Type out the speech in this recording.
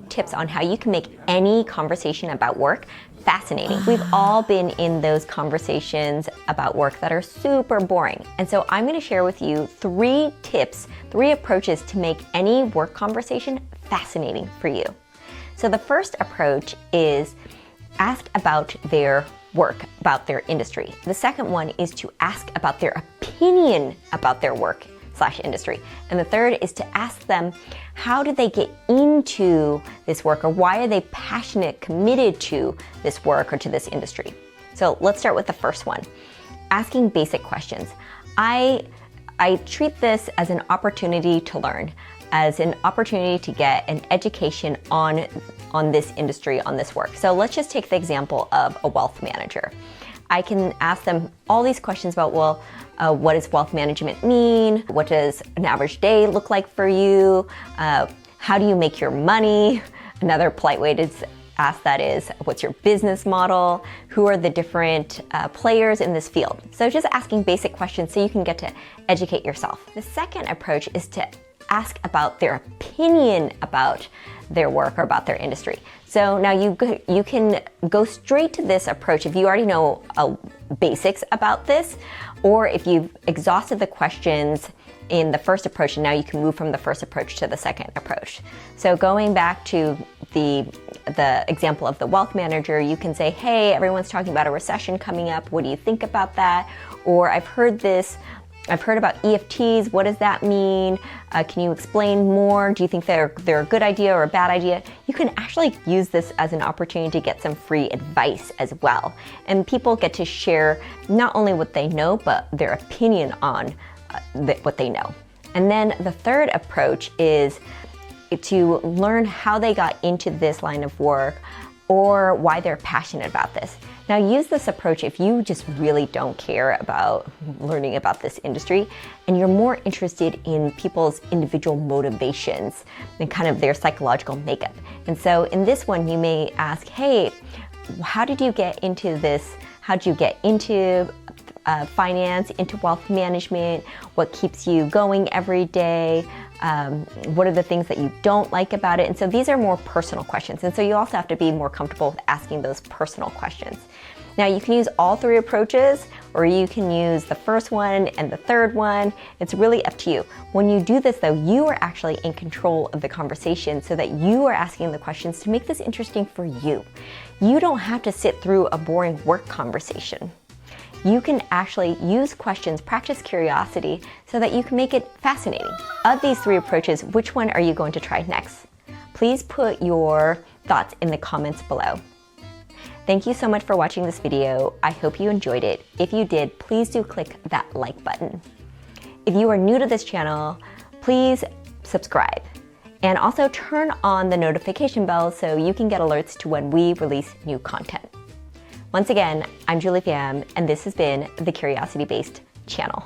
tips on how you can make any conversation about work fascinating. We've all been in those conversations about work that are super boring. And so I'm going to share with you 3 tips, 3 approaches to make any work conversation fascinating for you. So the first approach is ask about their work, about their industry. The second one is to ask about their opinion about their work/industry. And the third is to ask them, how did they get into this work, or why are they passionate, committed to this work or to this industry? So let's start with the first one, asking basic questions. I treat this as an opportunity to learn, as an opportunity to get an education on this industry, on this work. So let's just take the example of a wealth manager. I can ask them all these questions about, well, what does wealth management mean? What does an average day look like for you? How do you make your money? Another polite way to ask that is, what's your business model? Who are the different players in this field? So just asking basic questions so you can get to educate yourself. The second approach is to ask about their opinion about their work or about their industry. So now you can go straight to this approach if you already know basics about this, or if you've exhausted the questions in the first approach and now you can move from the first approach to the second approach. So going back to the example of the wealth manager, you can say, hey, everyone's talking about a recession coming up. What do you think about that? Or I've heard about EFTs. What does that mean? Can you explain more? Do you think they're a good idea or a bad idea? You can actually use this as an opportunity to get some free advice as well. And people get to share not only what they know, but their opinion on what they know. And then the third approach is to learn how they got into this line of work or why they're passionate about this. Now use this approach if you just really don't care about learning about this industry and you're more interested in people's individual motivations and kind of their psychological makeup. And so in this one you may ask, hey, how did you get into this? How did you get into finance, into wealth management? What keeps you going every day? What are the things that you don't like about it? And so these are more personal questions. And so you also have to be more comfortable with asking those personal questions. Now you can use all 3 approaches, or you can use the first one and the third one. It's really up to you. When you do this though, you are actually in control of the conversation so that you are asking the questions to make this interesting for you. You don't have to sit through a boring work conversation. You can actually use questions, practice curiosity, so that you can make it fascinating. Of these 3 approaches, which one are you going to try next? Please put your thoughts in the comments below. Thank you so much for watching this video. I hope you enjoyed it. If you did, please do click that like button. If you are new to this channel, please subscribe. And also turn on the notification bell so you can get alerts to when we release new content. Once again, I'm Julie Pham, and this has been the Curiosity Based channel.